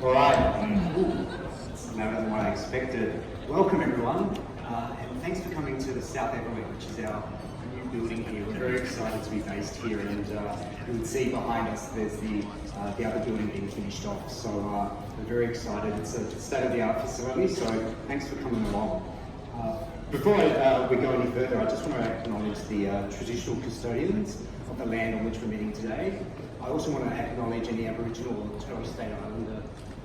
All right. Better than what I expected. Welcome everyone, and thanks for coming to the South Everett, which is our new building here. We're very excited to be based here, and you can see behind us there's the other building being finished off. So we're very excited. It's a state-of-the-art facility. So thanks for coming along. Before we go any further, I just want to acknowledge the traditional custodians of the land on which we're meeting today. I also want to acknowledge any Aboriginal or Torres Strait Islander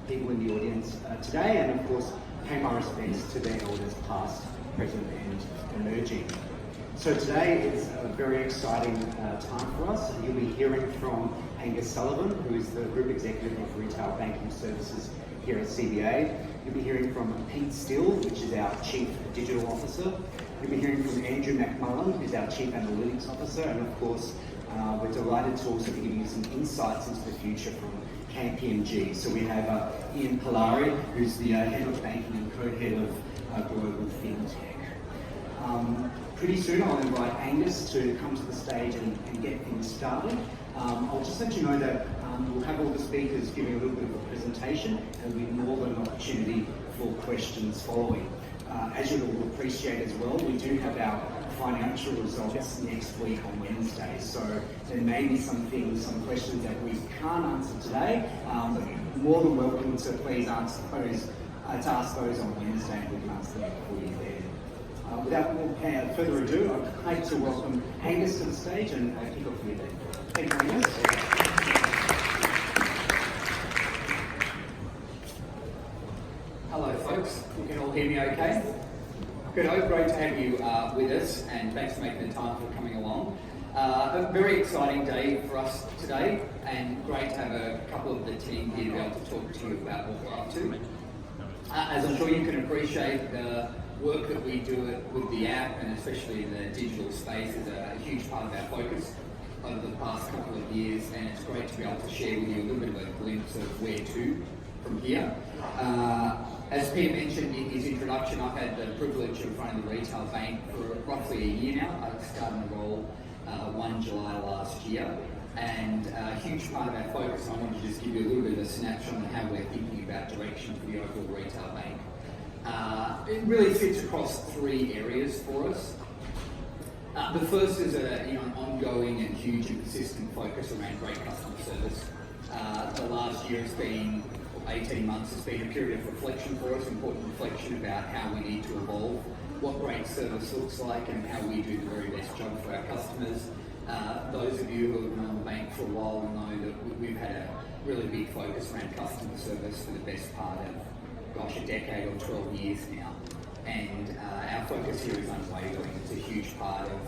people in the audience today, and of course pay my respects to their elders past, present and emerging. So today is a very exciting time for us. You'll be hearing from Angus Sullivan, who is the Group Executive of Retail Banking Services here at CBA. You'll be hearing from Pete Still, which is our Chief Digital Officer. You'll be hearing from Andrew McMullen, who's our Chief Analytics Officer, and of course we're delighted to also be giving you some insights into the future from KPMG. So we have Ian Polari, who's the Head of Banking and Co-Head of Global FinTech. Pretty soon I'll invite Angus to come to the stage and get things started. I'll just let you know that we'll have all the speakers giving a little bit of a presentation, and there'll be more than an opportunity for questions following. As you'll all appreciate as well, we do have our financial results next week on Wednesday, so there may be some questions that we can't answer today, but you're more than welcome to please ask those on Wednesday, and we can answer them for you there. Without more further ado, I'd like to welcome Angus to the stage and kick off your day. Thank you, Angus. Hello folks, you can all hear me okay? Good, great to have you with us, and thanks for making the time for coming along. A very exciting day for us today, and great to have a couple of the team here to be able to talk to you about what we're up to. As I'm sure you can appreciate, the work that we do with the app, and especially in the digital space, is a huge part of our focus over the past couple of years, and it's great to be able to share with you a little bit of a glimpse of where to from here. As Peter mentioned in his introduction, I've had the privilege of running the retail bank for roughly a year now. I started the role 1 July last year, and a huge part of our focus, and I want to just give you a little bit of a snapshot on how we're thinking about direction for the overall retail bank. It really sits across three areas for us. The first is an ongoing and huge and persistent focus around great customer service. The last year has been 18 months has been a period of reflection for us, important reflection about how we need to evolve, what great service looks like, and how we do the very best job for our customers. Those of you who have known the bank for a while will know that we've had a really big focus around customer service for the best part of, a decade or 12 years now. And our focus here is unwavering. It's a huge part of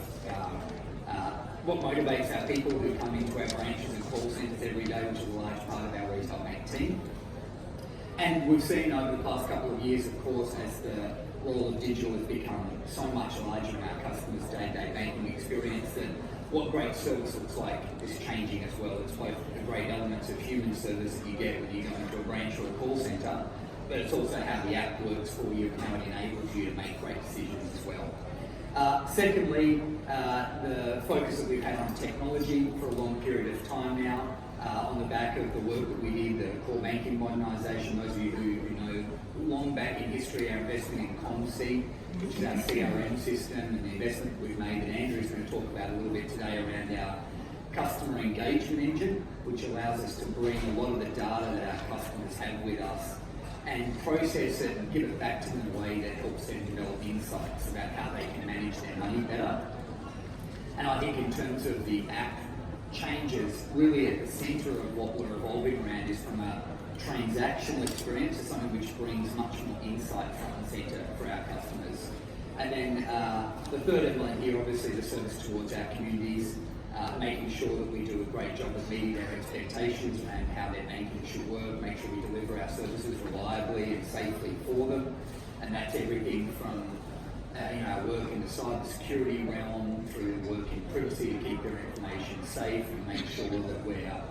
what motivates our people who come into our branches and call centres every day, which is a large part of our retail bank team. And we've seen over the past couple of years, of course, as the role of digital has become so much larger in our customers' day-to-day banking experience, that what great service looks like is changing as well. It's both the great elements of human service that you get when you go into a branch or a call centre, but it's also how the app works for you and how it enables you to make great decisions as well. Secondly, the focus that we've had on technology for a long period of time now, on the back of the work that we did, the core banking modernisation. Those of you who know, long back in history, our investment in CommBank, which is our CRM system, and the investment that we've made that Andrew's going to talk about a little bit today around our customer engagement engine, which allows us to bring a lot of the data that our customers have with us and process it and give it back to them in a way that helps them develop insights about how they can manage their money better. And I think in terms of the app changes, really at the centre of what we're evolving around is from a transactional experience to something which brings much more insight front and centre for our customers. And then the third element here, obviously the service towards our communities, making sure that we do a great job of meeting their expectations around how their banking should work, make sure we deliver our services reliably and safely for them. And that's everything from our work in the cyber security realm through work in privacy to keep their information safe and make sure that we're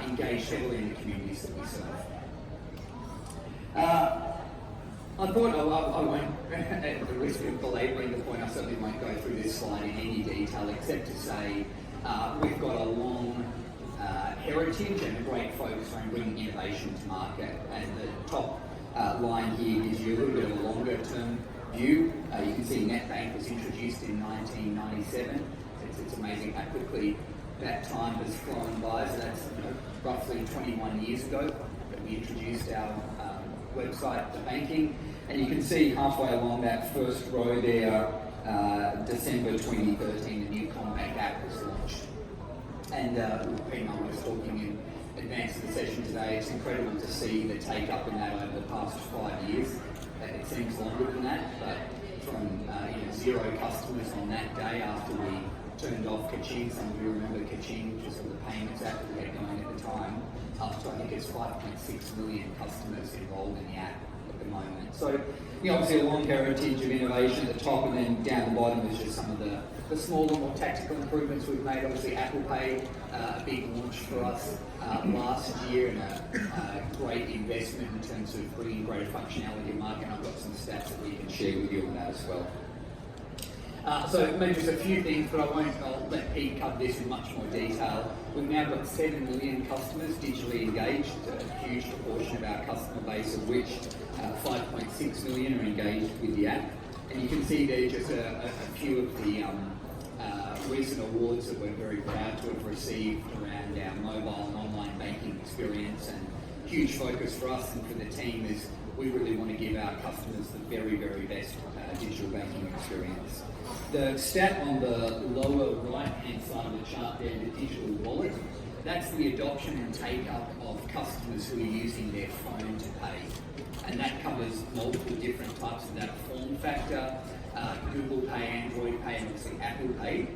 engaged heavily in the communities that we serve. I thought I won't, at the risk of belabouring the point, I certainly won't go through this slide in any detail except to say we've got a long heritage and a great focus on bringing innovation to market. And the top line here gives you a little bit of a longer term view. You can see NetBank was introduced in 1997. It's amazing how quickly that time has flown by. So that's roughly 21 years ago that we introduced our website to banking. And you can see halfway along that first row there, December 2013, the new CommBank app was launched. And Pete and I was talking in advance of the session today. It's incredible to see the take up in that over the past 5 years. It seems longer than that, but from 0 customers on that day after we turned off Kaching, some of you remember Kaching, which was sort of the payments app that we had going at the time, up to I think it's 5.6 million customers enrolled in the app at the moment. So obviously a long heritage of innovation at the top, and then down the bottom is just some of the smaller, more tactical improvements we've made. Obviously Apple Pay, a big launch for us last year, and a great investment in terms of bringing greater functionality to market. And I've got some stats that we can share with you on that as well. So maybe just a few things, but I'll let Pete cover this in much more detail. We've now got 7 million customers digitally engaged, a huge proportion of our customer base, of which 5.6 million are engaged with the app. And you can see there just a few of the recent awards that we're very proud to have received around our mobile and online banking experience. And huge focus for us and for the team is we really want to give our customers the very, very best digital banking experience. The stat on the lower right-hand side of the chart there, the digital wallet, that's the adoption and take-up of customers who are using their phone to pay. And that covers multiple different types of that form factor, Google Pay, Android Pay, and obviously Apple Pay.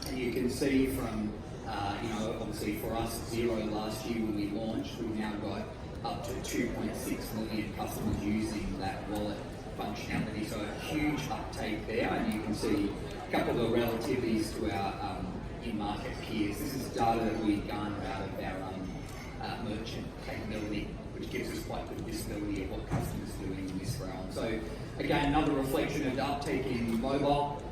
And you can see from, obviously for us, 0 last year when we launched, we've now got up to 2.6 million customers using that wallet functionality. So a huge uptake there, and you can see a couple of relativities to our in-market peers. This is data that we garner out of our merchant capability, which gives us quite good visibility of what customers are doing in this realm. So again, another reflection of the uptake in mobile,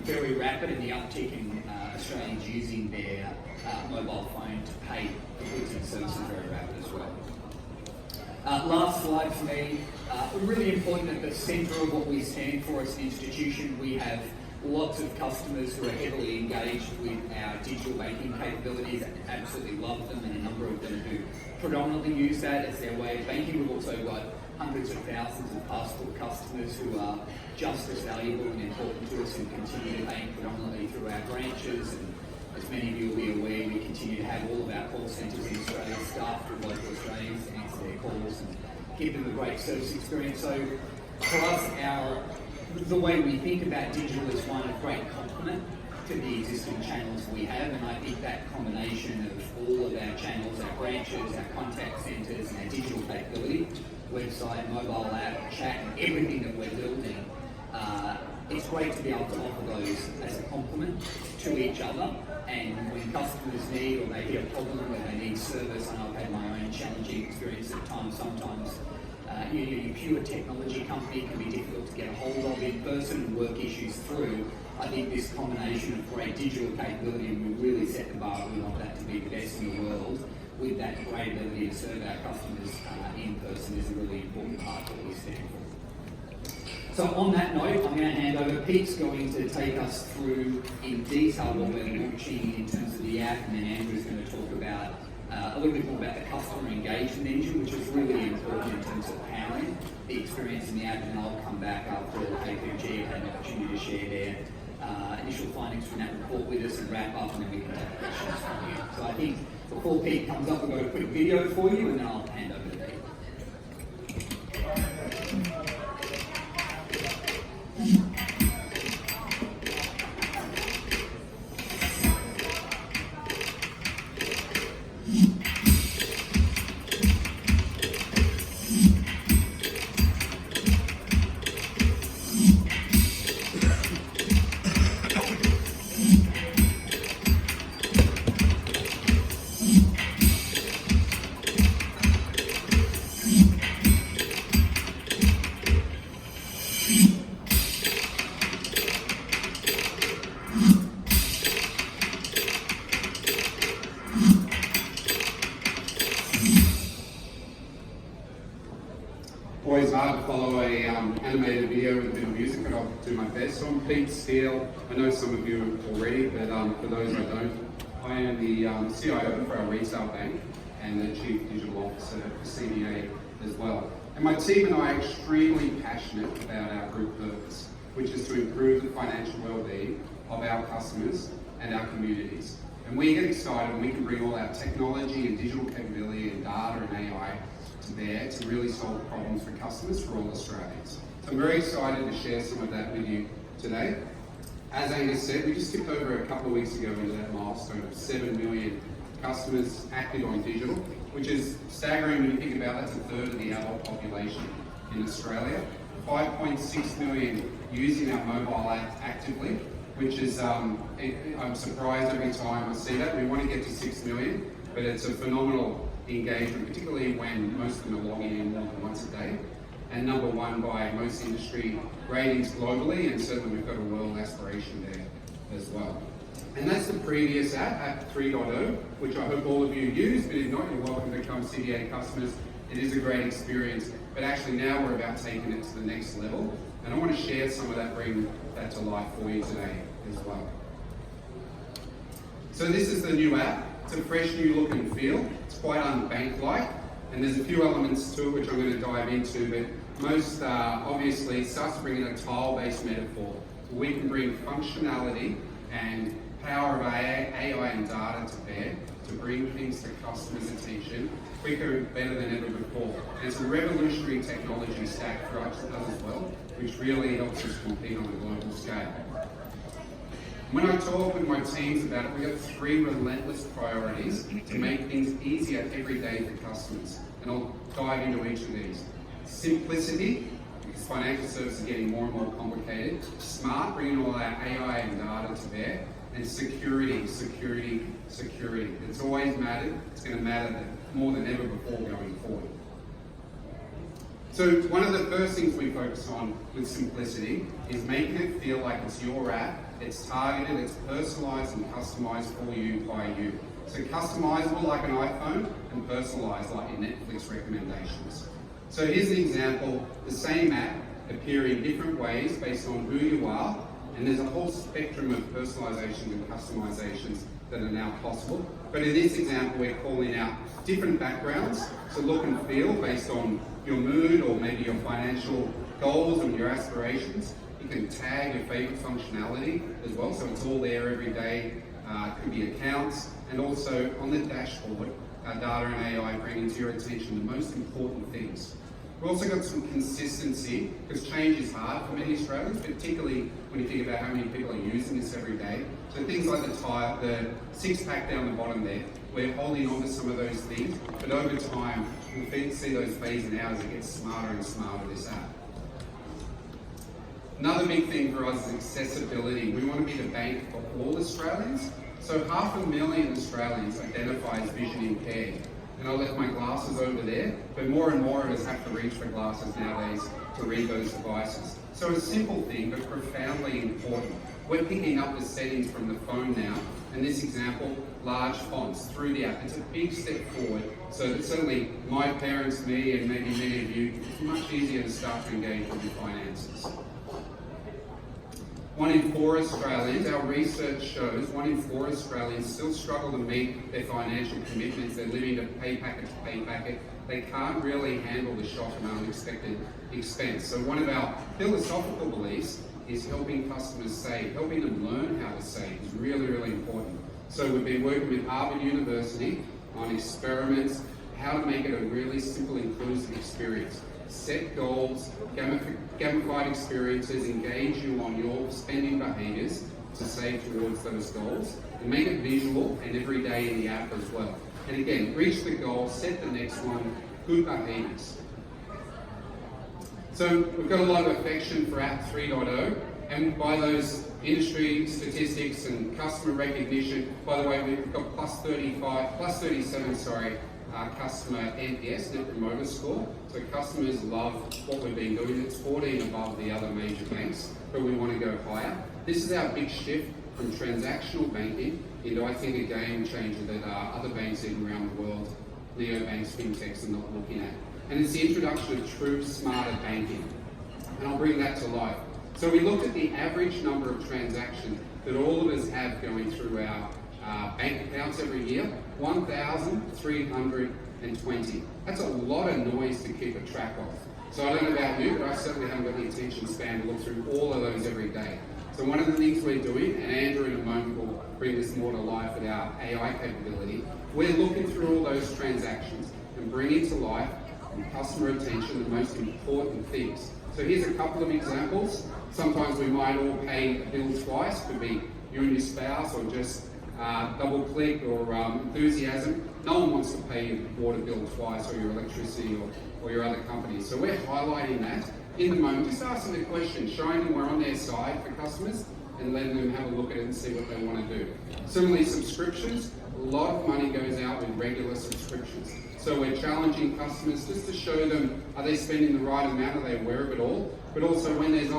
very rapid, and the uptake in Australians using their mobile phone to pay for goods and services very rapid as well. Last slide for me. Really important at the centre of what we stand for as an institution. We have lots of customers who are heavily engaged with our digital banking capabilities and absolutely love them, and a number of them who predominantly use that as their way of banking. We've also got hundreds of thousands of passport customers who are just as valuable and important to us and continue to bank predominantly through our branches. And as many of you will be aware, we continue to have all of our call centres in Australia staffed with local Australians to answer their calls and give them a great service experience. So for us, the way we think about digital is one of great complement to the existing channels we have, and I think that combination of all of our channels, our branches, our contact centres, and our digital capability, website, mobile app, chat, and everything that we're building, it's great to be able to offer those as a complement to each other. And when customers need, or they hit a problem, or they need service, and I've had my own challenging experience at times, sometimes your pure technology company can be difficult to get a hold of in person and work issues through. I think this combination of great digital capability, and we really set the bar, we want that to be the best in the world, with that great ability to serve our customers in person is a really important part of what we stand for. So on that note, I'm going to hand over. Pete's going to take us through in detail what we're launching in terms of the app, and then Andrew's going to talk about a little bit more about the customer engagement engine, which is really important in terms of powering the experience in the app. And I'll come back after APG had an opportunity to share their initial findings from that report with us and wrap up, and then we can take questions from you. So I think before Pete comes up, we've got a quick video for you, and then I'll hand over to Pete. Always hard to follow a animated video with a bit of music, but I'll do my best. So I'm Pete Steele. I know some of you already, but for those I don't, I am the CIO for our retail bank and the Chief Digital Officer for CBA as well. And my team and I are extremely passionate about our group purpose, which is to improve the financial well-being of our customers and our communities. And we get excited when we can bring all our technology and digital capability and data and AI to bear to really solve problems for customers for all Australians. So I'm very excited to share some of that with you today. As Angus said, we just tipped over a couple of weeks ago into that milestone of 7 million customers active on digital, which is staggering when you think about that's a third of the adult population in Australia. 5.6 million using our mobile app actively, which is, I'm surprised every time I see that. We want to get to 6 million, but it's a phenomenal engagement, particularly when most of them are logging in more than once a day. And number one by most industry ratings globally, and certainly we've got a world aspiration there as well. And that's the previous app 3.0, which I hope all of you use, but if not, you're welcome to become CBA customers. It is a great experience, but actually now we're about taking it to the next level, and I want to share some of that, bring that to life for you today as well. So this is the new app. It's a fresh new look and feel. It's quite unbank-like, and there's a few elements to it which I'm going to dive into, but most obviously starts to bring in a tile-based metaphor. We can bring functionality and power of AI and data to bear to bring things to customers' attention quicker, better than ever before. And it's a revolutionary technology stack for us as well, which really helps us compete on a global scale. When I talk with my teams about it, we've got 3 relentless priorities to make things easier every day for customers. And I'll dive into each of these. Simplicity, because financial services are getting more and more complicated. Smart, bringing all our AI and data to bear. And security. It's always mattered. It's going to matter more than ever before going forward. So one of the first things we focus on with simplicity is making it feel like it's your app. It's targeted, it's personalised and customised for you by you. So customisable like an iPhone and personalised like your Netflix recommendations. So here's an example, the same app appearing different ways based on who you are, and there's a whole spectrum of personalisations and customisations that are now possible. But in this example, we're calling out different backgrounds, so look and feel based on your mood or maybe your financial goals and your aspirations. You can tag your favourite functionality as well, so it's all there every day. It could be accounts, and also on the dashboard, data and AI bringing to your attention the most important things. We've also got some consistency, because change is hard for many Australians, particularly when you think about how many people are using this every day. So things like the 6-pack down the bottom there, we're holding on to some of those things, but over time, we'll see those phasing out as it gets smarter and smarter, this app. Another big thing for us is accessibility. We want to be the bank for all Australians. So 500,000 Australians identify as vision impaired. And I left my glasses over there, but more and more of us have to reach for glasses nowadays to read those devices. So a simple thing, but profoundly important. We're picking up the settings from the phone now. In this example, large fonts through the app. It's a big step forward. So that certainly my parents, me, and maybe many of you, it's much easier to start to engage with your finances. 1 in 4 Australians, our research shows 1 in 4 Australians still struggle to meet their financial commitments. They're living to pay packet to pay packet. They can't really handle the shock of unexpected expense. So one of our philosophical beliefs is helping customers save, helping them learn how to save is really, really important. So we've been working with Harvard University on experiments, how to make it a really simple, inclusive experience. Set goals, gamified experiences, engage you on your spending behaviours to save towards those goals, and make it visual and every day in the app as well. And again, reach the goal, set the next one, good behaviours. So we've got a lot of affection for app 3.0, and by those industry statistics and customer recognition, by the way, we've got plus 37, customer NPS, Net Promoter Score. So customers love what we've been doing. It's 14 above the other major banks, but we want to go higher. This is our big shift from transactional banking into, I think, a game changer that other banks even around the world neobanks, fintechs are not looking at. And it's the introduction of true smarter banking. And I'll bring that to life. So we looked at the average number of transactions that all of us have going through our bank accounts every year, 1,320. That's a lot of noise to keep a track of. So I don't know about you, but I certainly haven't got the attention span to look through all of those every day. So one of the things we're doing, and Andrew in a moment will bring this more to life with our AI capability, we're looking through all those transactions and bringing to life and customer attention the most important things. So here's a couple of examples. Sometimes we might all pay a bill twice, could be you and your spouse, or just double click or enthusiasm. No one wants to pay your water bill twice, or your electricity, or your other companies. So we're highlighting that in the moment, just asking the question, showing them we're on their side for customers and letting them have a look at it and see what they want to do. Similarly, subscriptions, a lot of money goes out with regular subscriptions. So we're challenging customers just to show them, are they spending the right amount, are they aware of it all? But also when there's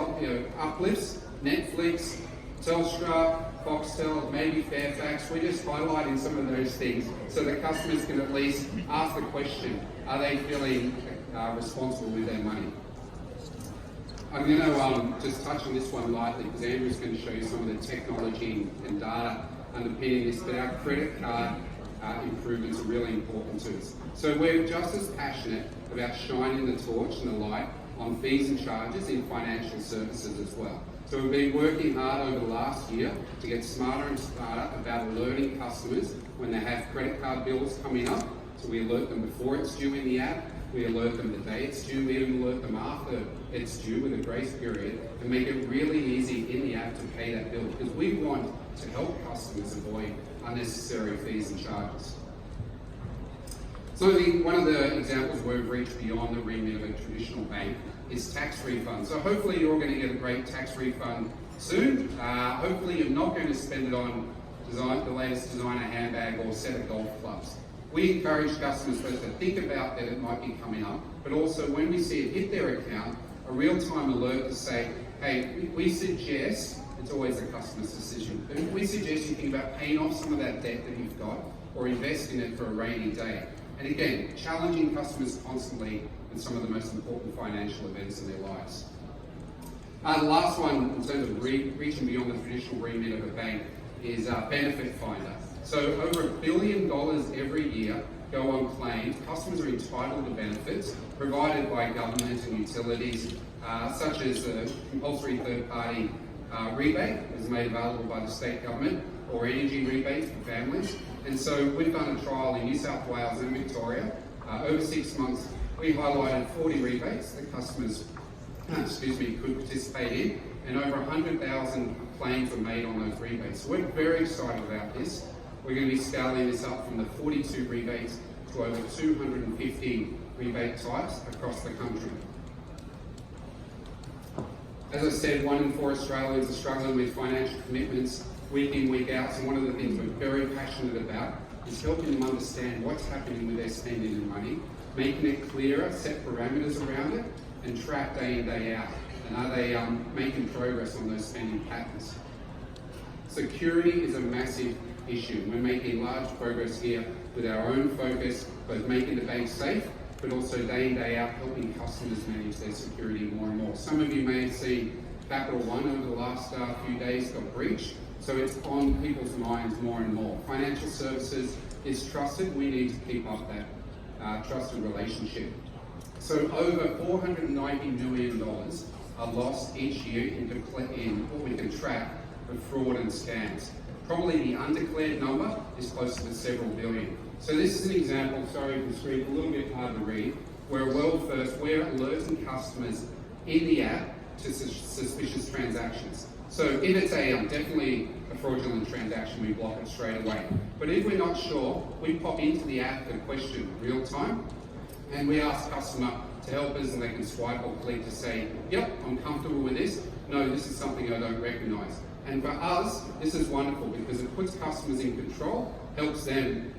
uplifts, Netflix, Telstra, Foxtel, maybe Fairfax, we're just highlighting some of those things so that customers can at least ask the question, are they feeling responsible with their money? I'm going to just touch on this one lightly because Andrew's going to show you some of the technology and data underpinning this, but our credit card improvements are really important to us. So we're just as passionate about shining the torch and the light on fees and charges in financial services as well. So we've been working hard over the last year to get smarter and smarter about alerting customers when they have credit card bills coming up. So we alert them before it's due in the app, we alert them the day it's due, we even alert them after it's due with a grace period, and make it really easy in the app to pay that bill, because we want to help customers avoid unnecessary fees and charges. So one of the examples where we've reached beyond the remit of a traditional bank is tax refunds. So hopefully you're all going to get a great tax refund soon. Hopefully you're not going to spend it on the latest designer handbag or set of golf clubs. We encourage customers first to think about that it might be coming up, but also when we see it hit their account, a real-time alert to say, hey, we suggest, it's always the customer's decision, but we suggest you think about paying off some of that debt that you've got or invest in it for a rainy day. And again, challenging customers constantly with some of the most important financial events in their lives. The last one, in terms of reaching beyond the traditional remit of a bank, is Benefit Finder. So over $1 billion every year go on claims. Customers are entitled to benefits provided by government and utilities, such as the compulsory third-party rebate is made available by the state government, or energy rebates for families. And so we've done a trial in New South Wales and Victoria. Over 6 months, we highlighted 40 rebates that customers could participate in, and over 100,000 claims were made on those rebates. So we're very excited about this. We're going to be scaling this up from the 42 rebates to over 250 rebate types across the country. As I said, 1 in 4 Australians are struggling with financial commitments week in, week out. So one of the things we're very passionate about is helping them understand what's happening with their spending and money, making it clearer, set parameters around it, and track day in, day out. And are they making progress on those spending patterns? Security is a massive issue. We're making large progress here with our own focus, both making the bank safe, but also day in, day out, helping customers manage their security more and more. Some of you may have seen Capital One over the last few days got breached, so it's on people's minds more and more. Financial services is trusted. We need to keep up that trusted relationship. So over $490 million are lost each year in what we can track of fraud and scams. Probably the undeclared number is closer to several billion. So this is an example, sorry if the screen a little bit hard to read, where we're alerting customers in the app to suspicious transactions. So if it's definitely a fraudulent transaction, we block it straight away. But if we're not sure, we pop into the app the question real time, and we ask customer to help us, and they can swipe or click to say, yep, I'm comfortable with this. No, this is something I don't recognize. And for us, this is wonderful because it puts customers in control, helps them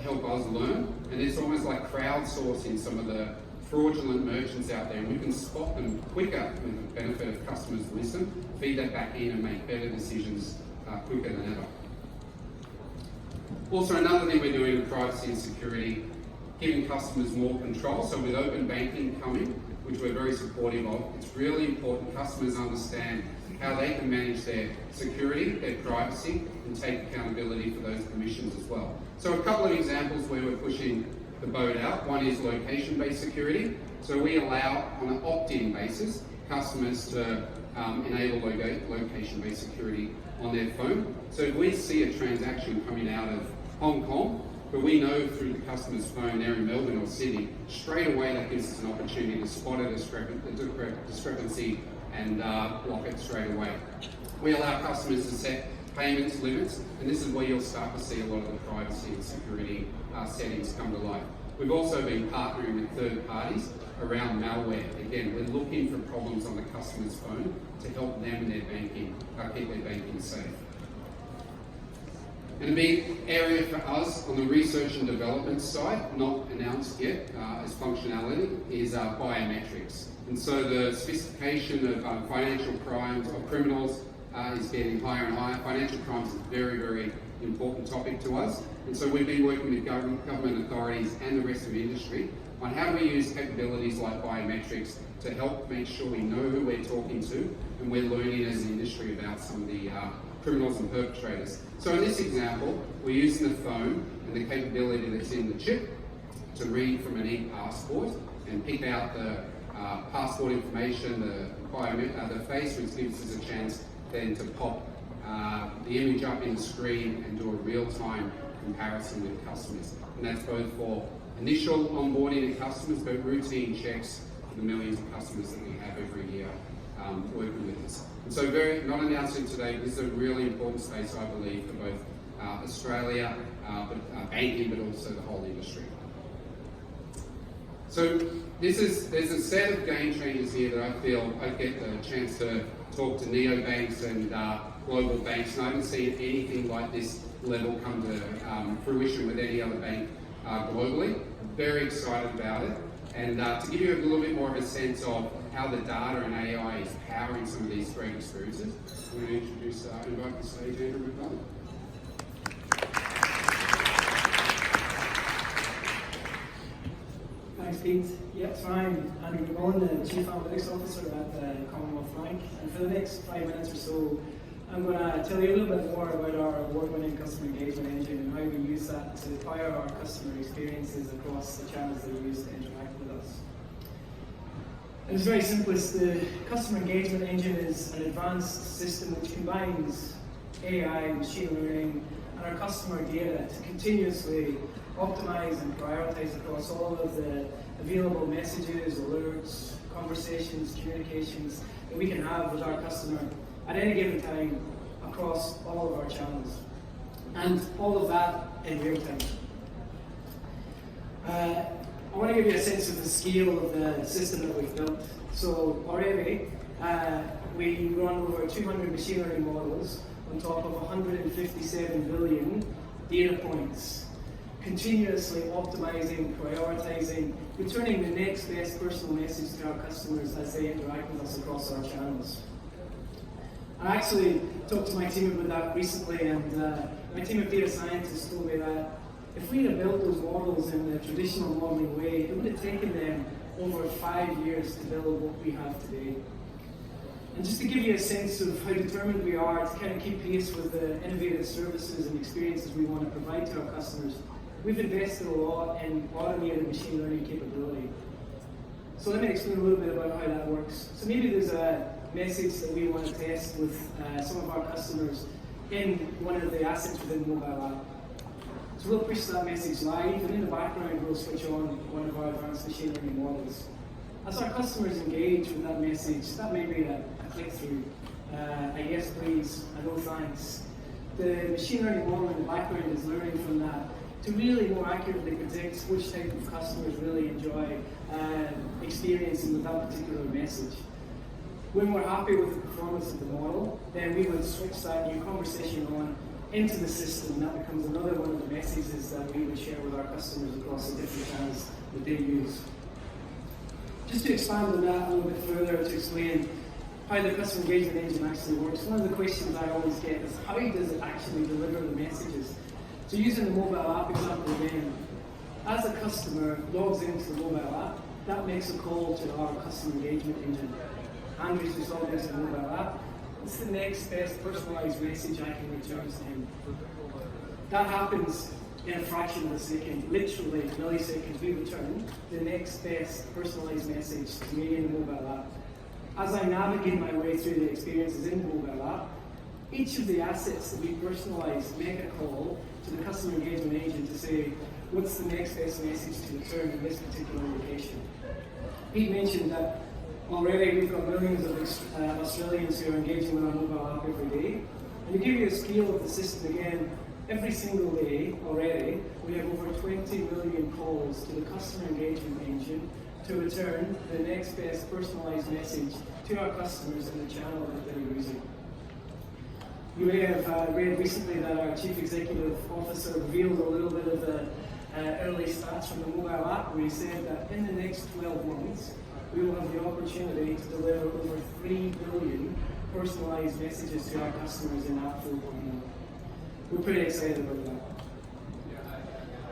help us learn, and it's almost like crowdsourcing some of the fraudulent merchants out there. We can spot them quicker with the benefit of customers' wisdom, feed that back in and make better decisions quicker than ever. Also, another thing we're doing with privacy and security, giving customers more control. So with open banking coming, which we're very supportive of, it's really important customers understand how they can manage their security, their privacy, and take accountability for those permissions as well. So a couple of examples where we're pushing the boat out. One is location-based security. So we allow, on an opt-in basis, customers to enable location-based security on their phone. So if we see a transaction coming out of Hong Kong, but we know through the customer's phone they're in Melbourne or Sydney, straight away that gives us an opportunity to spot a discrepancy and block it straight away. We allow customers to set payments limits, and this is where you'll start to see a lot of the privacy and security settings come to life. We've also been partnering with third parties around malware. Again, we're looking for problems on the customer's phone to help them and their banking, keep their banking safe. And a big area for us on the research and development side, not announced yet as functionality, is biometrics. And so the sophistication of financial crimes or criminals is getting higher and higher. Financial crimes is a very, very important topic to us. And so we've been working with government authorities and the rest of the industry on how do we use capabilities like biometrics to help make sure we know who we're talking to, and we're learning as an industry about some of the criminals and perpetrators. So in this example, we're using the phone and the capability that's in the chip to read from an e-passport and pick out the passport information, the face, which gives us a chance then to pop the image up in the screen and do a real-time comparison with customers. And that's both for initial onboarding of customers, but routine checks for the millions of customers that we have every year working with us. And so not announcing today, but this is a really important space, I believe, for both Australia, banking, but also the whole industry. So there's a set of game changers here that I feel I get the chance to talk to neobanks and global banks, and I haven't seen anything like this level come to fruition with any other bank globally. I'm very excited about it. And to give you a little bit more of a sense of how the data and AI is powering some of these great experiences, I'm going to introduce, invite to stage Andrew McDonald. Thanks, Pete. Yep, so I'm Andrew McDonald, the Chief Analytics Officer at the Commonwealth Bank. And for the next 5 minutes or so, I'm going to tell you a little bit more about our award-winning customer engagement engine and how we use that to power our customer experiences across the channels they use to interact with us. And it's very simplest. The customer engagement engine is an advanced system which combines AI, machine learning, and our customer data to continuously optimize and prioritize across all of the available messages, alerts, conversations, communications that we can have with our customer at any given time across all of our channels. And all of that in real time. I want to give you a sense of the scale of the system that we've built. So already we run over 200 machine learning models on top of 157 billion data points, continuously optimizing, prioritizing, returning the next best personal message to our customers as they interact with us across our channels. I actually talked to my team about that recently, and my team of data scientists told me that if we had built those models in the traditional modeling way, it would have taken them over 5 years to build what we have today. And just to give you a sense of how determined we are to kind of keep pace with the innovative services and experiences we want to provide to our customers, we've invested a lot in automated machine learning capability. So let me explain a little bit about how that works. So maybe there's a message that we want to test with some of our customers in one of the assets within the mobile app. So we'll push that message live, and in the background we'll switch on one of our advanced machine learning models. As our customers engage with that message, that may be a click-through, a yes please, a no thanks. The machine learning model in the background is learning from that to really more accurately predict which type of customers really enjoy experiencing with that particular message. When we're happy with the performance of the model, then we would switch that new conversation on into the system, and that becomes another one of the messages that we would share with our customers across the different channels that they use. Just to expand on that a little bit further, to explain how the customer engagement engine actually works, one of the questions I always get is how does it actually deliver the messages? So using the mobile app example again, as a customer logs into the mobile app, that makes a call to our customer engagement engine. Angus just logged into the mobile app. What's the next best personalised message I can return to him? That happens in a fraction of a second, literally milliseconds. We return the next best personalised message to me in the mobile app. As I navigate my way through the experiences in the mobile app, each of the assets that we personalise make a call to the customer engagement agent to say, what's the next best message to return in this particular location? Pete mentioned that already we've got millions of Australians who are engaging with our mobile app every day. And to give you a scale of the system again, every single day already, we have over 20 million calls to the customer engagement engine to return the next best personalised message to our customers in the channel that they're using. You may have read recently that our Chief Executive Officer revealed a little bit of the early stats from the mobile app, where he said that in the next 12 months, we will have the opportunity to deliver over 3 billion personalised messages to our customers in App 4.0. We're pretty excited about that.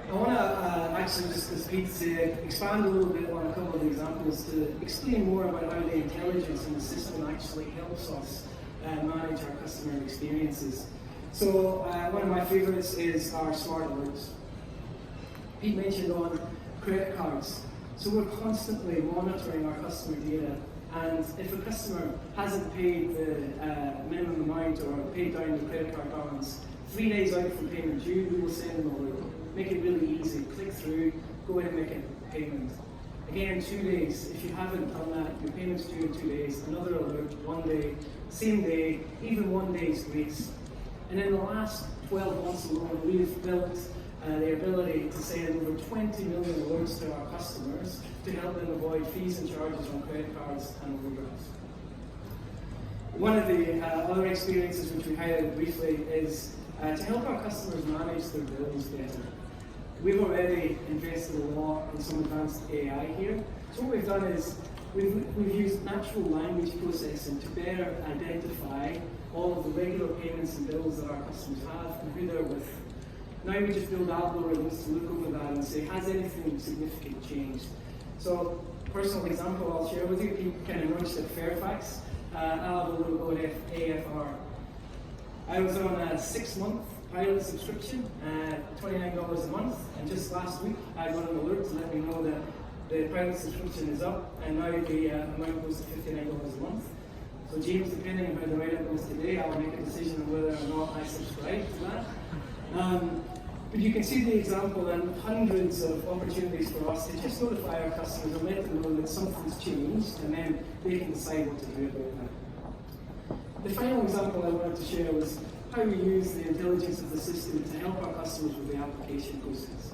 I want to actually, just as Pete said, expand a little bit on a couple of examples to explain more about how the intelligence in the system actually helps us manage our customer experiences. So one of my favourites is our smart alerts. Pete mentioned on credit cards. So we're constantly monitoring our customer data, and if a customer hasn't paid the minimum amount or paid down the credit card balance 3 days out from payment due, we will send them an alert. Make it really easy. Click through, go ahead and make a payment. Again, 2 days. If you haven't done that, your payment's due in 2 days. Another alert, 1 day, same day, even 1 day's grace. And in the last 12 months alone, we've built the ability to send over 20 million alerts to our customers to help them avoid fees and charges on credit cards and overdrafts. One of the other experiences which we highlighted briefly is to help our customers manage their bills better. We've already invested a lot in some advanced AI here. So what we've done is we've used natural language processing to better identify all of the regular payments and bills that our customers have and who they're with. Now we just build algorithms to look over that and say, has anything significant changed? So, personal example I'll share with you, if you kind of noticed at Fairfax, I'll have a little go at AFR. I was on a 6-month pilot subscription, $29 a month, and just last week I got an alert to let me know that the pilot subscription is up, and now the amount goes to $59 a month. So James, depending on how the write-up goes today, I'll make a decision on whether or not I subscribe to that. But you can see the example and hundreds of opportunities for us to just notify our customers and let them know that something's changed, and then they can decide what to do about that. The final example I wanted to share was how we use the intelligence of the system to help our customers with the application process.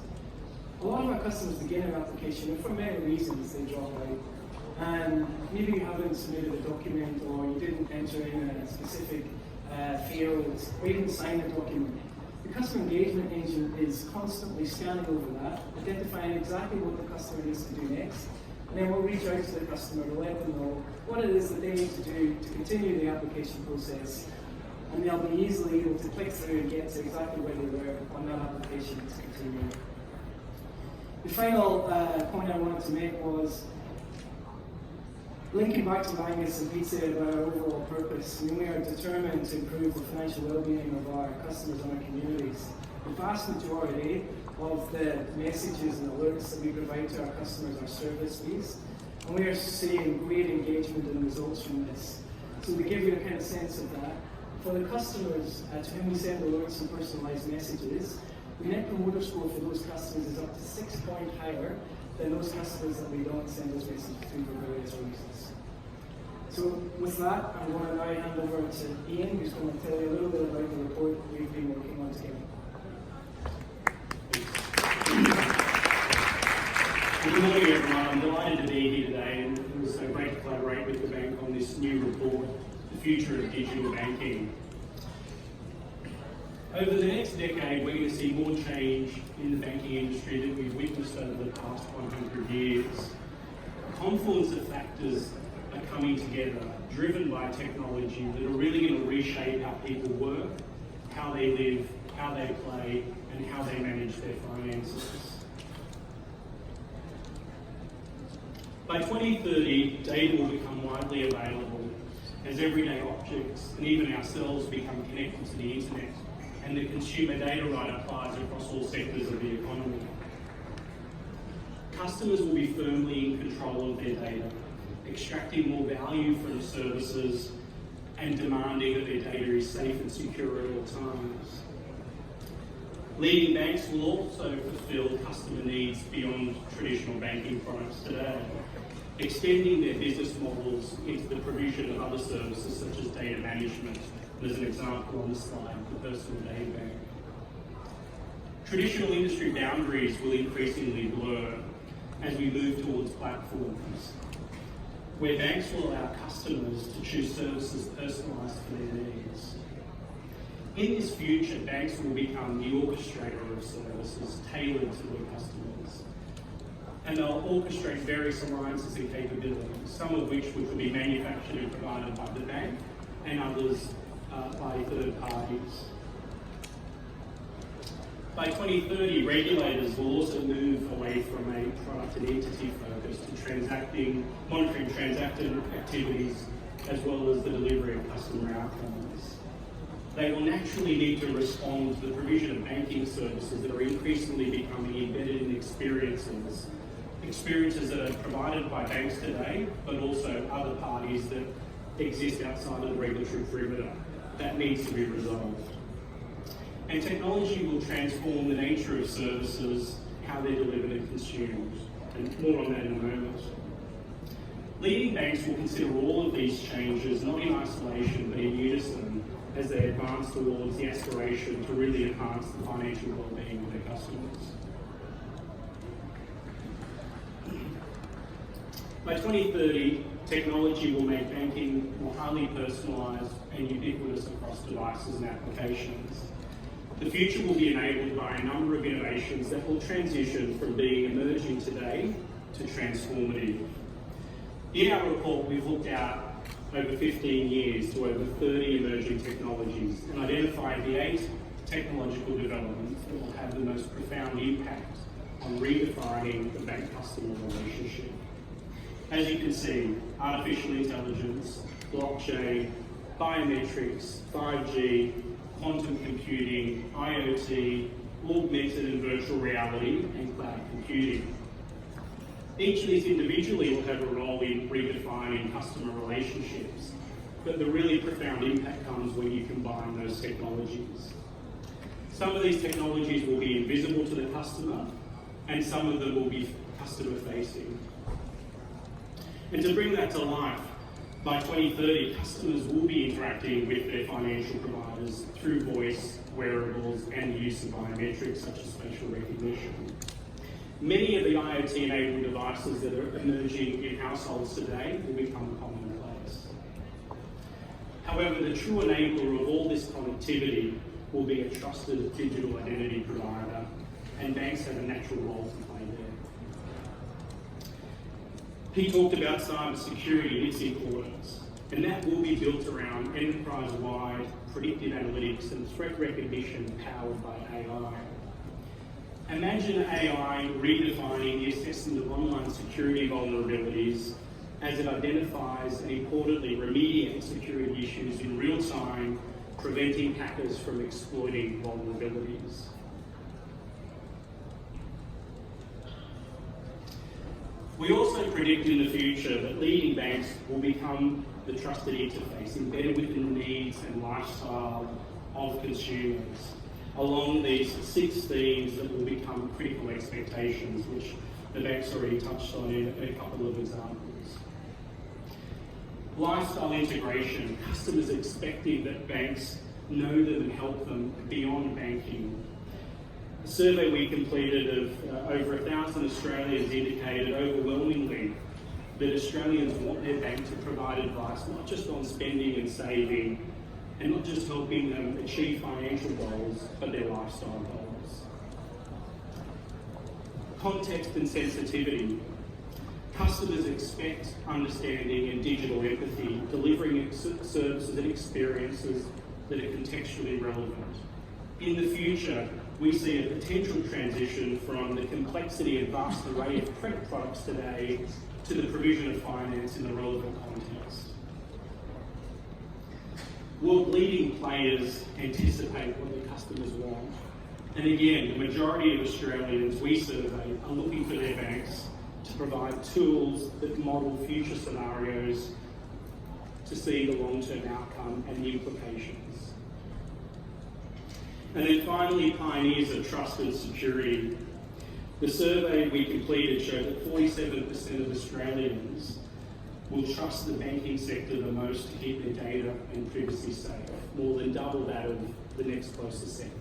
A lot of our customers begin an application, and for many reasons they drop out. And maybe you haven't submitted a document, or you didn't enter in a specific field, or you didn't sign a document. The customer engagement engine is constantly scanning over that, identifying exactly what the customer needs to do next, and then we'll reach out to the customer to let them know what it is that they need to do to continue the application process, and they'll be easily able to click through and get to exactly where they were on that application to continue. The final point I wanted to make was linking back to what Angus and Pete said about our overall purpose. We are determined to improve the financial well-being of our customers and our communities. The vast majority of the messages and alerts that we provide to our customers are service-based, and we are seeing great engagement and results from this. So to give you a kind of sense of that, for the customers to whom we send alerts and personalised messages, the Net Promoter Score for those customers is up to 6 points higher than those customers that we don't send those messages to for various reasons. So with that, I'm going to now hand over to Ian, who's going to tell you a little bit about the report we've been working on together. Good morning, everyone. I'm delighted to be here today, and it was so great to collaborate with the bank on this new report, The Future of Digital Banking. Over the next decade, we're going to see more change in the banking industry than we've witnessed over the past 100 years. A confluence of factors are coming together, driven by technology, that are really going to reshape how people work, how they live, how they play, and how they manage their finances. By 2030, data will become widely available as everyday objects and even ourselves become connected to the internet, and the consumer data right applies across all sectors of the economy. Customers will be firmly in control of their data, extracting more value from services and demanding that their data is safe and secure at all times. Leading banks will also fulfil customer needs beyond traditional banking products today, extending their business models into the provision of other services such as data management. There's an example on the slide, the personal data bank. Traditional industry boundaries will increasingly blur as we move towards platforms, where banks will allow customers to choose services personalised for their needs. In this future, banks will become the orchestrator of services tailored to their customers. And they'll orchestrate various alliances and capabilities, some of which will be manufactured and provided by the bank, and others by third parties. By 2030, regulators will also move away from a product and entity focus to monitoring transacted activities as well as the delivery of customer outcomes. They will naturally need to respond to the provision of banking services that are increasingly becoming embedded in experiences that are provided by banks today, but also other parties that exist outside of the regulatory perimeter. That needs to be resolved. And technology will transform the nature of services, how they're delivered and consumed. And more on that in a moment. Leading banks will consider all of these changes not in isolation but in unison as they advance towards the aspiration to really enhance the financial well-being of their customers. By 2030, technology will make banking more highly personalised and ubiquitous across devices and applications. The future will be enabled by a number of innovations that will transition from being emerging today to transformative. In our report, we've looked out over 15 years to over 30 emerging technologies and identified the 8 technological developments that will have the most profound impact on redefining the bank-customer relationship. As you can see, artificial intelligence, blockchain, biometrics, 5G, quantum computing, IoT, augmented and virtual reality, and cloud computing. Each of these individually will have a role in redefining customer relationships, but the really profound impact comes when you combine those technologies. Some of these technologies will be invisible to the customer, and some of them will be customer-facing. And to bring that to life, by 2030, customers will be interacting with their financial providers through voice, wearables, and the use of biometrics such as facial recognition. Many of the IoT-enabled devices that are emerging in households today will become commonplace. However, the true enabler of all this connectivity will be a trusted digital identity provider, and banks have a natural role to play there. He talked about cyber security and its importance, and that will be built around enterprise-wide predictive analytics and threat recognition powered by AI. Imagine AI redefining the assessment of online security vulnerabilities as it identifies and importantly remediates security issues in real time, preventing hackers from exploiting vulnerabilities. We also predict in the future that leading banks will become the trusted interface embedded within the needs and lifestyle of consumers along these 6 themes that will become critical expectations, which the bank's already touched on in a couple of examples. Lifestyle integration, customers expecting that banks know them and help them beyond banking. A survey we completed of over 1,000 Australians indicated overwhelmingly that Australians want their bank to provide advice not just on spending and saving, and not just helping them achieve financial goals, but their lifestyle goals. Context and sensitivity. Customers expect understanding and digital empathy, delivering services and experiences that are contextually relevant. In the future, we see a potential transition from the complexity and vast array of credit products today to the provision of finance in the relevant context. World-leading players anticipate what their customers want. And again, the majority of Australians we survey are looking for their banks to provide tools that model future scenarios to see the long-term outcome and the implications. And then finally, pioneers of trust and security. The survey we completed showed that 47% of Australians will trust the banking sector the most to keep their data and privacy safe, more than double that of the next closest sector.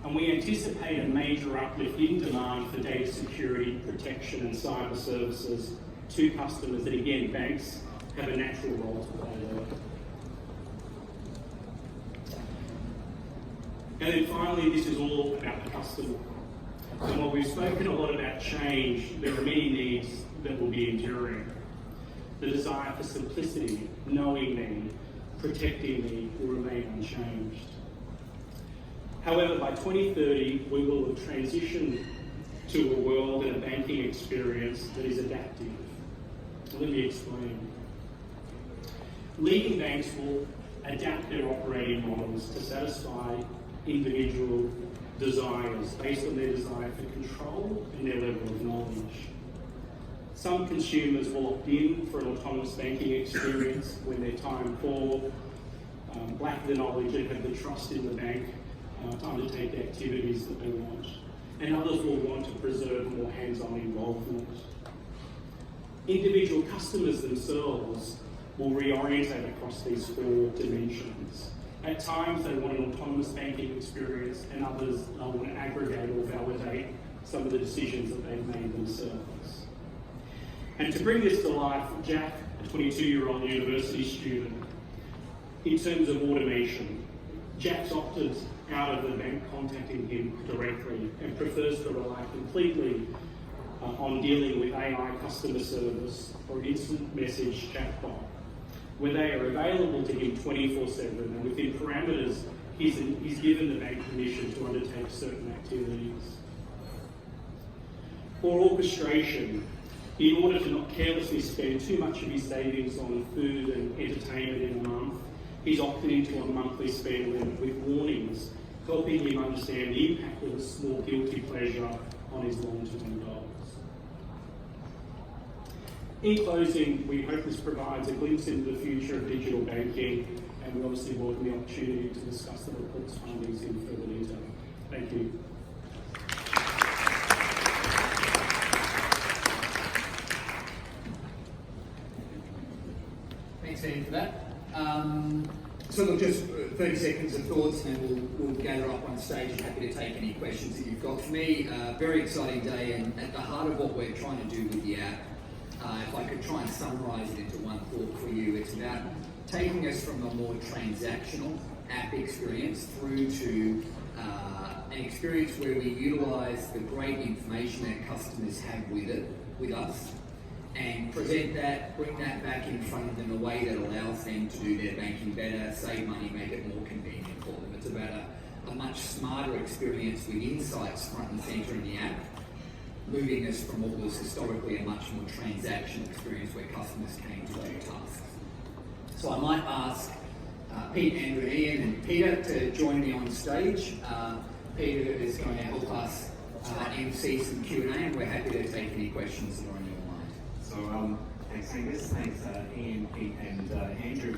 And we anticipate a major uplift in demand for data security, protection and cyber services to customers that, again, banks have a natural role to play there. And then finally, this is all about the customer. And while we've spoken a lot about change, there are many needs that will be enduring. The desire for simplicity, knowing me, protecting me will remain unchanged. However, by 2030, we will have transitioned to a world and a banking experience that is adaptive. Let me explain. Leading banks will adapt their operating models to satisfy individual desires based on their desire for control and their level of knowledge. Some consumers will opt in for an autonomous banking experience when they're time poor, lack the knowledge and have the trust in the bank to undertake the activities that they want. And others will want to preserve more hands-on involvement. Individual customers themselves will reorientate across these four dimensions. At times they want an autonomous banking experience, and others want to aggregate or validate some of the decisions that they've made themselves. And to bring this to life, Jack, a 22-year-old university student, in terms of automation, Jack's opted out of the bank contacting him directly and prefers to rely completely on dealing with AI customer service or instant message chatbot, where they are available to him 24/7, and within parameters, he's given the bank permission to undertake certain activities. For orchestration, in order to not carelessly spend too much of his savings on food and entertainment in a month, he's opted into a monthly spend limit with warnings, helping him understand the impact of a small guilty pleasure on his long-term goals. In closing, we hope this provides a glimpse into the future of digital banking, and we obviously welcome the opportunity to discuss the report's findings in further detail. Thank you. Thanks, Ian, for that. So look, just 30 seconds of thoughts, and then we'll gather up on stage and happy to take any questions that you've got. For me, very exciting day, and at the heart of what we're trying to do with the app, if I could try and summarise it into one thought for you, it's about taking us from a more transactional app experience through to an experience where we utilise the great information that customers have with us, and present that, bring that back in front of them in a way that allows them to do their banking better, save money, make it more convenient for them. It's about a much smarter experience with insights front and centre in the app, moving us from what was historically a much more transactional experience where customers came to do tasks. So I might ask Pete, Andrew, Ian and Peter to join me on stage. Peter is going to help us MC some Q&A, and we're happy to take any questions that are on your mind. So thanks Angus, thanks Ian, Pete and Andrew.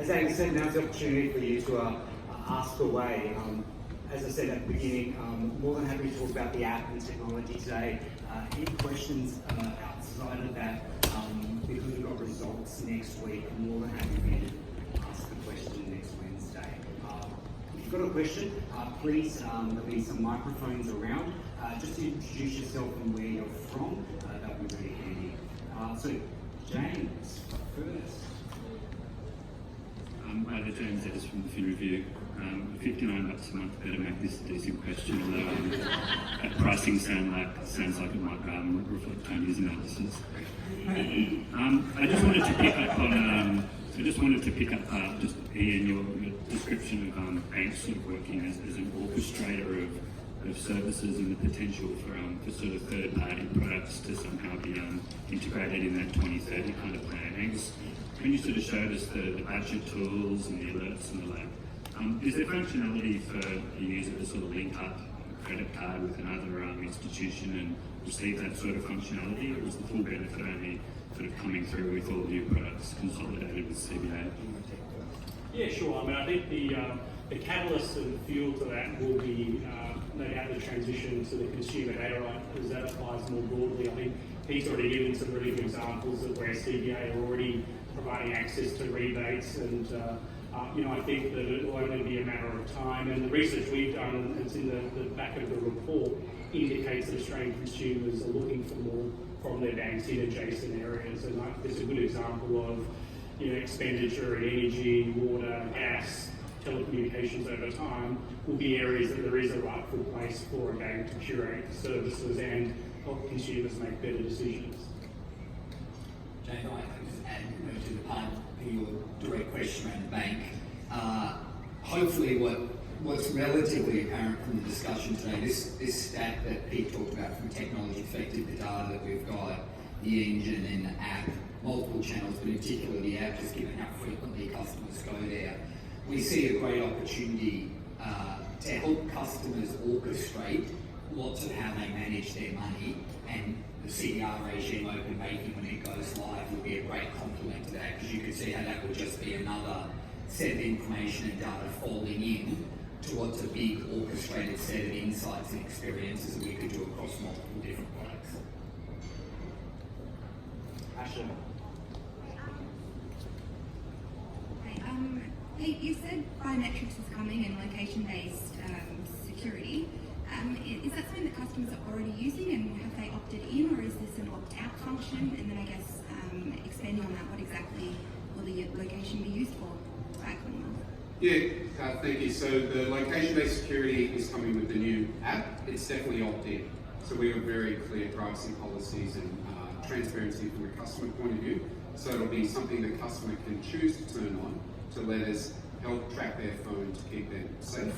As Angus said, now's the opportunity for you to ask away. As I said at the beginning, more than happy to talk about the app and technology today. Any questions outside of that, because we've got results next week, I'm more than happy for you to ask the question next Wednesday. If you've got a question, please, there'll be some microphones around. Just introduce yourself and where you're from, that would be really handy. So, James, first. James Edis from the Fin Review. $59 a month better make this a decent question, although that pricing sounds like it might reflect Tony's analysis. I just wanted to pick up just Ian, your description of banks sort of working as an orchestrator of services and the potential for sort of third-party products to somehow be integrated in that 2030 kind of plan. Angus, when you sort of showed us the budget tools and the alerts and the like, is there functionality for a user to sort of link up a credit card with another institution and receive that sort of functionality, or is the full benefit only sort of coming through with all new products consolidated with CBA? Yeah, sure. I mean, I think the catalyst and fuel to that will be no doubt the transition to the consumer data right, as that applies more broadly. I think he's already given some really good examples of where CBA are already providing access to rebates, and I think that it will only be a matter of time. And the research we've done, and it's in the back of the report, indicates that Australian consumers are looking for more from their banks in adjacent areas. And there's a good example of expenditure in energy, water, gas, telecommunications over time will be areas that there is a rightful place for a bank to curate services and help consumers make better decisions. Jane, I can just add to the part of your direct question around the bank. Hopefully what's relatively apparent from the discussion today, this stat that Pete talked about from technology perspective, the data that we've got, the engine and the app, multiple channels, but in particular the app, just given how frequently customers go there, we see a great opportunity to help customers orchestrate lots of how they manage their money, and the CDR regime, open banking, when it goes live, will be a great complement to that, because you can see how that would just be another set of information and data falling in to what's a big orchestrated set of insights and experiences that we could do across multiple different products. Ashley. Pete, you said biometrics is coming and location-based security. Is that something that customers are already using, and have they opted in, or is this an opt-out function? And then I guess expanding on that, what exactly will the location be used for by Commonwealth? Yeah, thank you. So the location-based security is coming with the new app. It's definitely opt-in. So we have very clear privacy policies and transparency from a customer point of view. So it'll be something the customer can choose to turn on to let us help track their phone to keep them safe.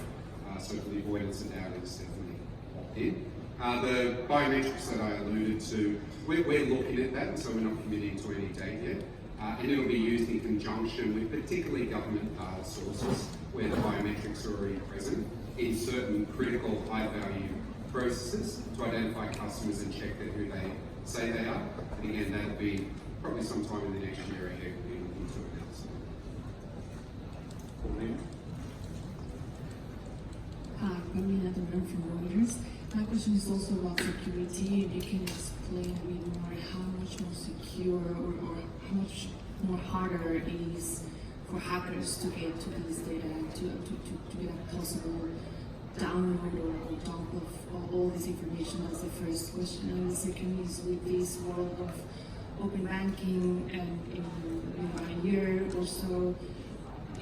So for the avoidance of doubt, it's definitely opt-in. The biometrics that I alluded to, we're looking at that, so we're not committing to any date yet. And it'll be used in conjunction with particularly government sources where the biometrics are already present in certain critical high-value processes to identify customers and check that who they say they are. And again, that'll be probably sometime in the next year ahead we'll be looking to announce. Hi, Marina Doran from Reuters. My question is also about security. If you can explain a bit more how much more secure or how much more harder it is for hackers to get to this data, to get a possible download or dump of all this information. That's the first question. And the second is, with this world of open banking and in a year or so,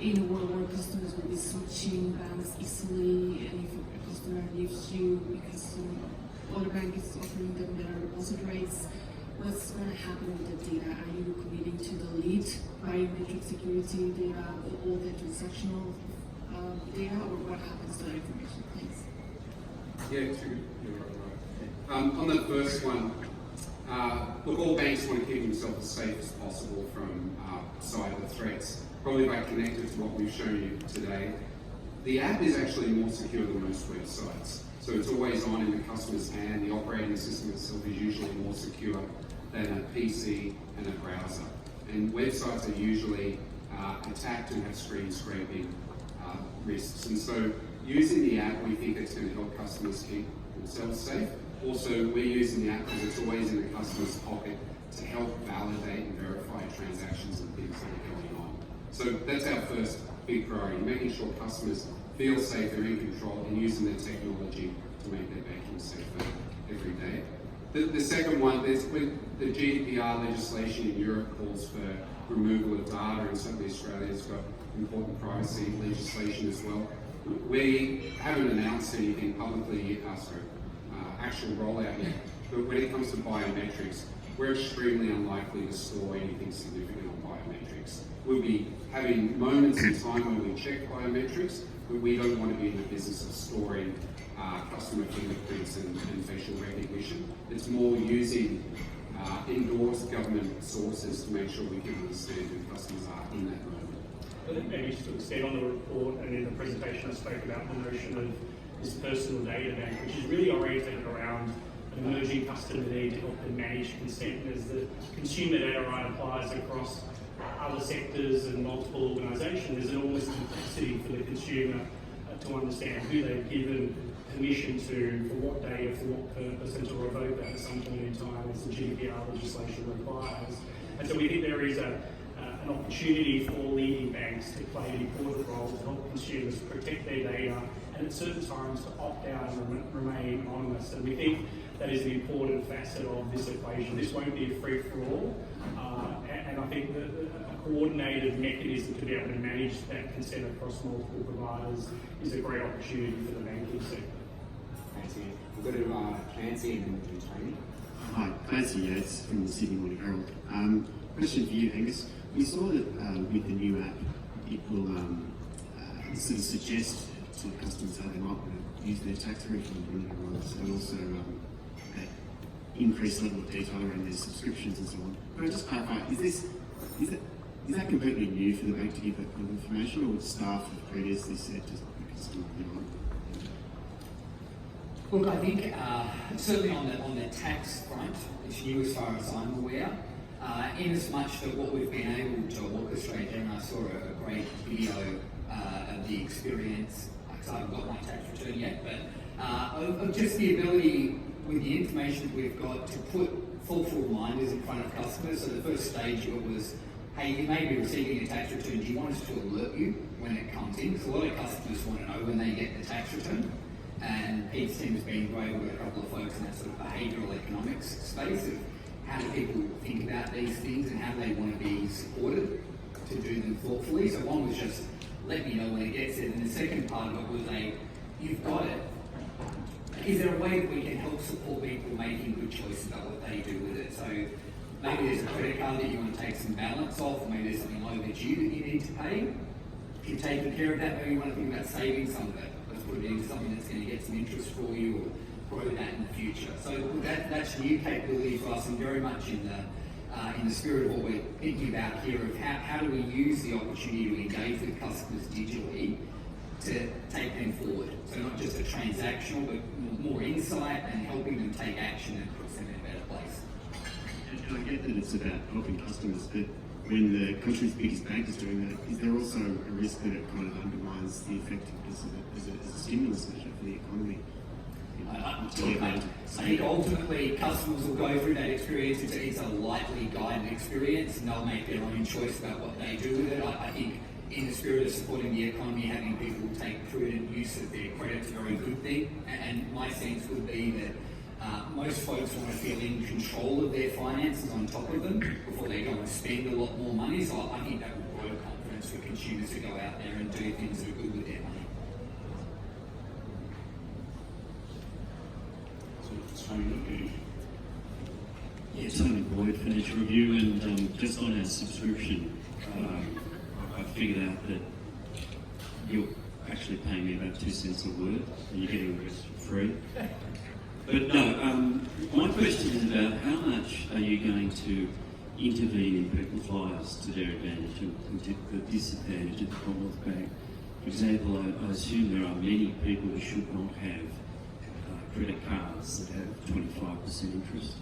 in a world where customers will be switching banks easily, and if a customer leaves you because some other bank is offering them better deposit rates, what's going to happen with the data? Are you committing to delete biometric security data, all the transactional data, or what happens to that information? Thanks. Yeah, you're right. On the first one, look, all banks want to keep themselves as safe as possible from cyber threats. Probably by connected to what we've shown you today. The app is actually more secure than most websites. So it's always on in the customer's hand. The operating system itself is usually more secure than a PC and a browser. And websites are usually attacked and have screen scraping risks. And so using the app, we think it's going to help customers keep themselves safe. Also, we're using the app because it's always in the customer's pocket to help validate and verify transactions and things that are going on. So that's our first big priority, making sure customers feel safe, they're in control, and using the technology to make their banking safer every day. The second one, with the GDPR legislation in Europe calls for removal of data, and certainly Australia's got important privacy legislation as well. We haven't announced anything publicly, actual rollout yet, but when it comes to biometrics, we're extremely unlikely to store anything significant on biometrics. We'll be having moments in time when we check biometrics, but we don't want to be in the business of storing customer fingerprints and facial recognition. It's more using endorsed government sources to make sure we can understand who customers are in that moment. I think maybe just to extend on the report and in the presentation I spoke about the notion of this personal data bank, which is really oriented around an emerging customer need to help them manage consent. And as the consumer data right applies across other sectors and multiple organisations, there's enormous complexity for the consumer to understand who they've given permission to, for what data, for what purpose, and to revoke that at some point in time as the GDPR legislation requires. And so we think there is an opportunity for leading banks to play an important role to help consumers protect their data and at certain times to opt out and remain anonymous. And we think that is an important facet of this equation. This won't be a free-for-all, and I think that a coordinated mechanism to be able to manage that consent across multiple providers is a great opportunity for the banking sector. Thanks, Ian. We've got to Clancy and Tony. Hi, Clancy Yates from the Sydney Morning Herald. Question for you, Angus. We saw that with the new app, it will sort of suggest to customers how they might want to use their tax refund when it arrives, and also that increased level of detail around their subscriptions and so on. Can I just clarify, is that completely new for the bank to give that kind of information, or would staff have previously said to the customer, Look, I think certainly on the tax front, it's new as far as I'm aware. In as much that what we've been able to orchestrate there, and I saw a great video of the experience, because I haven't got my tax return yet, but of just the ability with the information that we've got to put thoughtful reminders in front of customers. So the first stage of it was, hey, you may be receiving a tax return, do you want us to alert you when it comes in? Because a lot of customers want to know when they get the tax return. And Pete's team has been great with a couple of folks in that sort of behavioural economics space of how do people think about these things and how they want to be supported to do them thoughtfully. So one was just, let me know when it gets there. And the second part of it was you've got it. Is there a way that we can help support people making good choices about what they do with it? So maybe there's a credit card that you want to take some balance off, or maybe there's something overdue that you need to pay. If you're taking care of that, maybe you want to think about saving some of it. Let's put it into something that's going to get some interest for you or grow that in the future. So that's new capability for us, and very much in the spirit of what we're thinking about here of how do we use the opportunity to engage with customers digitally to take them forward. So not just a transactional, but more insight and helping them take action and puts them in a better place. And I get that it's about helping customers, but when the country's biggest bank is doing that, is there also a risk that it kind of undermines the effectiveness of it as a stimulus measure for the economy? I think ultimately customers will go through that experience. It's a lightly guided experience, and they'll make their own choice about what they do with it. I think in the spirit of supporting the economy, having people take prudent use of their credit is a very good thing. And my sense would be that most folks want to feel in control of their finances on top of them before they go and spend a lot more money. So I think that will grow confidence for consumers to go out there and do things that are good with their money. Yeah, Tony Boyd, Financial Review, and just on our subscription, I figured out that you're actually paying me about 2 cents a word, and you're getting the rest for free. But no, my question is about how much are you going to intervene in people's lives to their advantage and to the disadvantage of the Commonwealth Bank? For example, I assume there are many people who should not have credit cards that have 25% interest.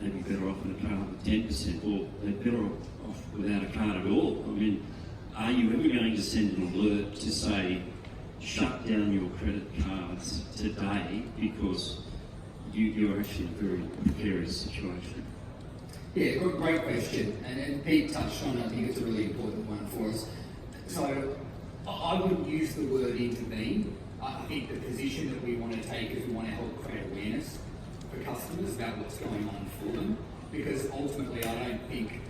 They'd be better off with a card with 10%, or they're better off without a card at all. I mean, are you ever going to send an alert to say, shut down your credit cards today because you're actually in a very precarious situation? Yeah, great question. And Pete touched on it. I think it's a really important one for us. So I wouldn't use the word intervene. I think the position that we want to take is we want to help create awareness for customers about what's going on for them, because ultimately I don't think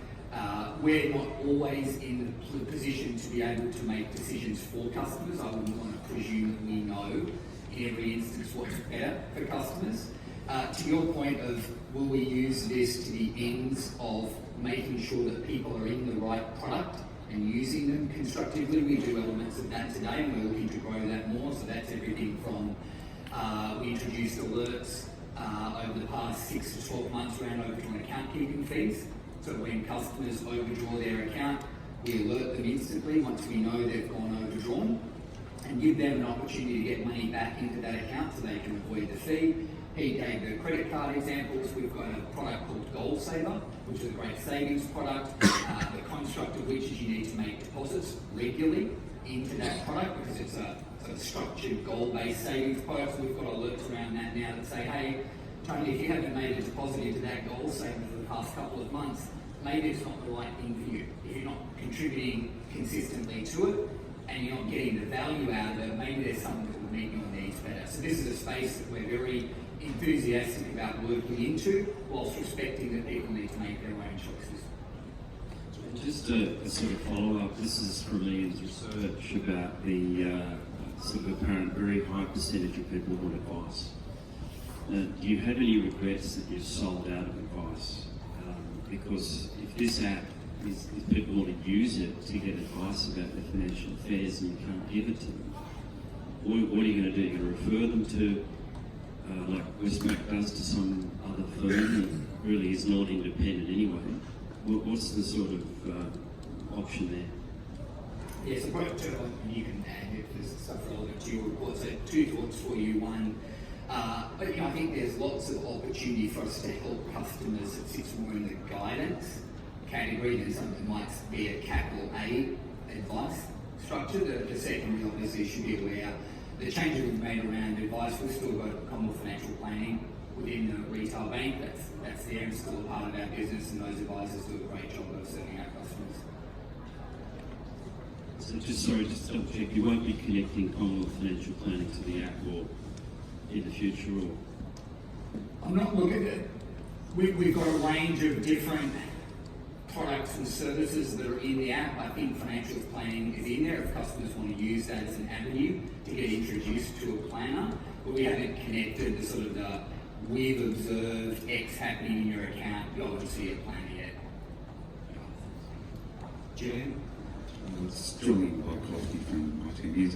we're not always in the position to be able to make decisions for customers. I wouldn't want to presume that we know in every instance what's better for customers. To your point of will we use this to the ends of making sure that people are in the right product and using them constructively, we do elements of that today, and we're looking to grow that more. So that's everything from we introduced alerts over the past 6 to 12 months around overdrawn account keeping fees. So when customers overdraw their account, we alert them instantly once we know they've gone overdrawn, and give them an opportunity to get money back into that account so they can avoid the fee. He gave the credit card examples. We've got a product called Goal Saver, which is a great savings product, the construct of which is you need to make deposits regularly into that product because it's a structured goal-based savings product. So we've got alerts around that now that say, hey, Tony, if you haven't made a deposit into that Goal Saver for the past couple of months, maybe it's not the right thing for you. If you're not contributing consistently to it and you're not getting the value out of it, maybe there's something that will meet your needs better. So this is a space that we're very enthusiastic about working into, whilst respecting that people need to make their own choices. Just a sort of follow-up, this is from Ian's research about the sort of apparent very high percentage of people want advice. Do you have any regrets that you've sold out of advice? Because if this app is, if people want to use it to get advice about their financial affairs and you can't give it to them, what are you going to do? You're going to refer them to, like Westpac does, to some other firm that really is not independent anyway? What's the sort of option there? Yes, yeah, so you can add if there's stuff relevant to your report. So 2 thoughts for you. One, but I think there's lots of opportunity for us to help customers that sits more in the guidance category than something that might be a capital A advice structure. The second, obviously, should be aware the changes we've made around advice. We've still got Commonwealth Financial Planning within the retail bank. That's there and still a part of our business, and those advisors do a great job of serving our customers. So just double check, you won't be connecting Commonwealth Financial Planning to the app or in the future, or? I'm not looking at it. We've got a range of different products and services that are in the app. I think financial planning is in there if customers want to use that as an avenue to get introduced to a planner, but we haven't connected the sort of the we've observed X happening in your account, you obviously a planner yet. Julian? It's Julian Bob-Coffey from my 10 years.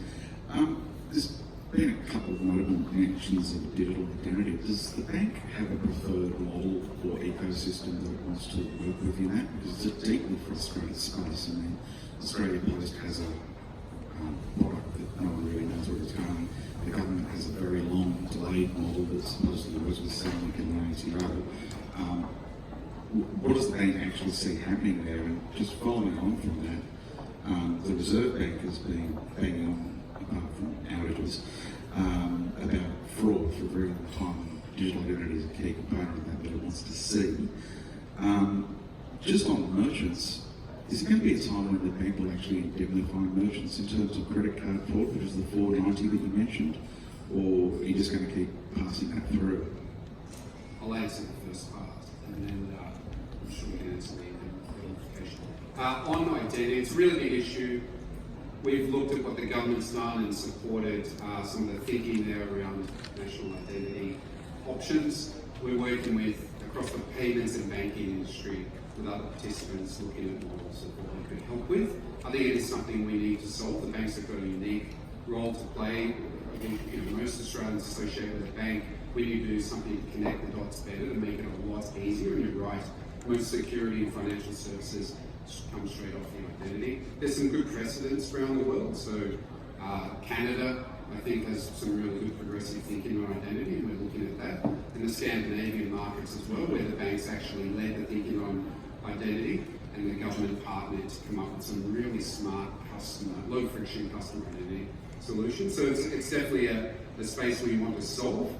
There's been a couple of notable connections of digital identity. Does the bank have a preferred model or ecosystem that it wants to work with in that? Because it's a deeply frustrating space. I mean, Australia Post has a product that no one really knows where it's going. The government has a very long delayed model that supposedly works with Centrelink and ATO. What does the bank actually see happening there? And just following on from that, the Reserve Bank has been banging on, apart from outages, about fraud for a very long time. Digital identity is a key component of that it wants to see. Just on merchants, is there going to be a time when the bank will actually indemnify merchants in terms of credit card fraud, which is the 490 that you mentioned, or are you just going to keep passing that through? I'll answer the first part, and then I'm sure we can answer the identification. On identity, it's a really big issue. We've looked at what the government's done and supported some of the thinking there around national identity options. We're working with, across the payments and banking industry, with other participants looking at models of what we could help with. I think it is something we need to solve. The banks have got a unique role to play. I think most Australians associate with a bank. We need to do something to connect the dots better to make it a lot easier. And you're right, most security and financial services come straight off the identity. There's some good precedents around the world. So Canada, I think, has some really good progressive thinking on identity, and we're looking at that. And the Scandinavian markets as well, where the banks actually led the thinking on identity, and the government partnered to come up with some really smart low-friction customer identity solutions. So it's definitely a space we want to solve,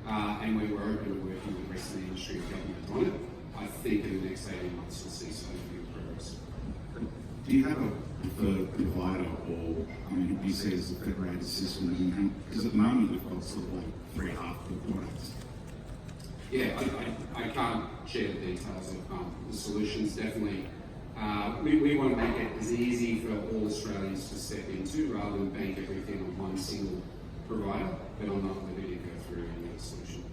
and we're open to working with the rest of the industry and government on it. I think in the next 18 months we'll see some good progress. Do you have a preferred provider, or, I mean, you say it's a federated system, because at the moment we've got sort of like 3 half-good products. Yeah, I can't share the details of the solutions. Definitely, we want to make it as easy for all Australians to step into rather than bank everything on one single provider, but I'm not ready to go through any other solution.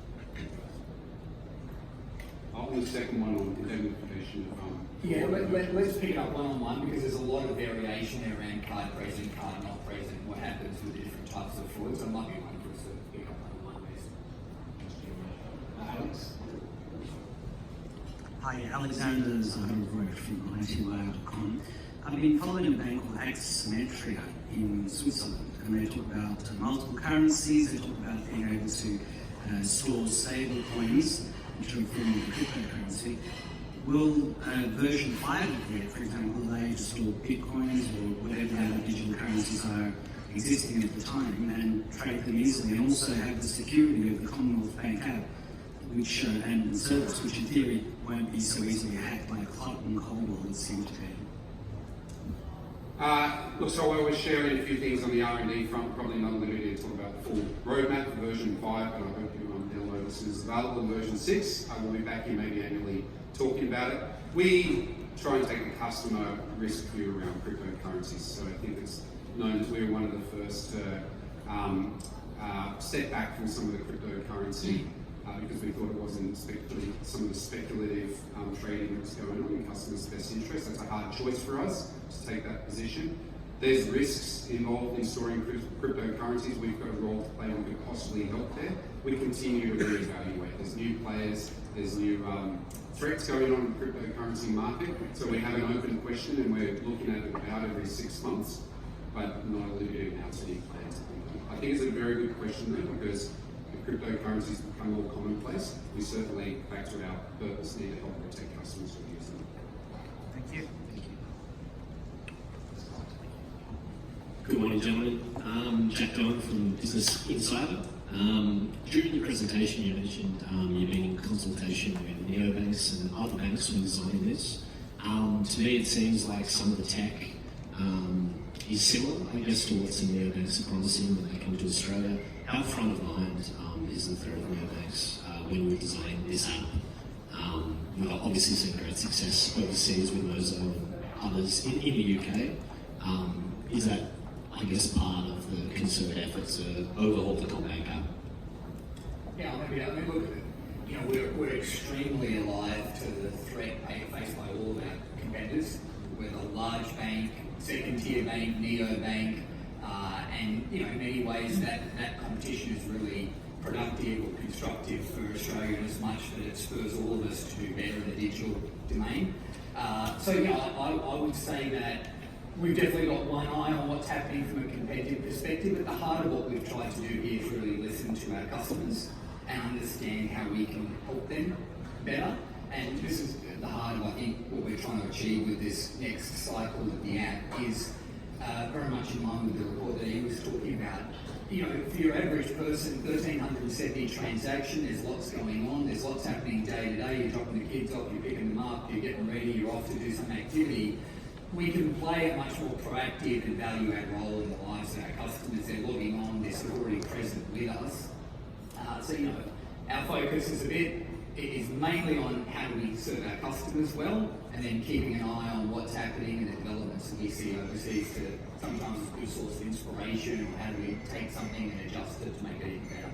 on the second one on identification of Yeah, let's pick it up one-on-one because there's a lot of variation there around card present, card not present, what happens with the different types of fraud. So it might be one for us to pick up one-on-one based. Alex? Hi, Alexander Zaharov-Reutt from ITwire.com. I've been following a bank called Symmetria in Switzerland, and they talk about multiple currencies, they talk about being able to store stable coins, which are a form of cryptocurrency. Will version 5 of it, for example, allow you to store bitcoins or whatever other digital currencies are existing at the time and trade them easily, and also have the security of the Commonwealth Bank app, which and service, which in theory won't be so easily hacked like hot and cold wallets seem to be. Look, so I was sharing a few things on the R&D front, probably not liberty to talk about the full roadmap for version 5, but I hope you'll know this is available in version 6. I will be back here maybe annually talking about it. We try and take the customer risk view around cryptocurrencies, so I think it's known that we're one of the first to step back from some of the cryptocurrency because we thought it wasn't some of the speculative trading that was going on in customers' best interest. That's a hard choice for us to take that position. There's risks involved in storing cryptocurrencies. We've got a role to play. We could possibly help there. We continue to reevaluate. There's new players, there's new threats going on in the cryptocurrency market. So we have an open question and we're looking at it about every 6 months, but not alluding now to new plans. I think it's a very good question though, because if cryptocurrencies become more commonplace, we certainly, back to our purpose, need to help protect customers who use them. Thank you. Good morning, gentlemen. Jack Doan from Business Insider. During your presentation, you mentioned you've been in consultation with neobanks and other banks when designing this. To me, it seems like some of the tech is similar, I guess, to what some neobanks are promising when they come to Australia. How front of mind is the threat of neobanks when we're designing this app? We've obviously seen great success overseas with Mozo and others in the UK. Is that, I guess, part of the concerted efforts to overhaul the CommBank app? Yeah, I mean, look, we're extremely alive to the threat faced by all of our competitors, whether large bank, second tier bank, neobank, and in many ways that competition is really productive or constructive for Australia in as much that it spurs all of us to do better in the digital domain. I would say that we've definitely got one eye on what's happening from a competitive perspective. At the heart of what we've tried to do here is really listen to our customers and understand how we can help them better. And this is at the heart of, I think, what we're trying to achieve with this next cycle of the app is very much in line with the report that he was talking about. For your average person, 1,370 transactions, there's lots going on, there's lots happening day to day. You're dropping the kids off, you're picking them up, you're getting ready, you're off to do some activity. We can play a much more proactive and value-add role in the lives of our customers. They're logging on, they're sort of already present with us. Our focus is mainly on how do we serve our customers well, and then keeping an eye on what's happening and the developments that we see overseas to sometimes be a source of inspiration, or how do we take something and adjust it to make it even better.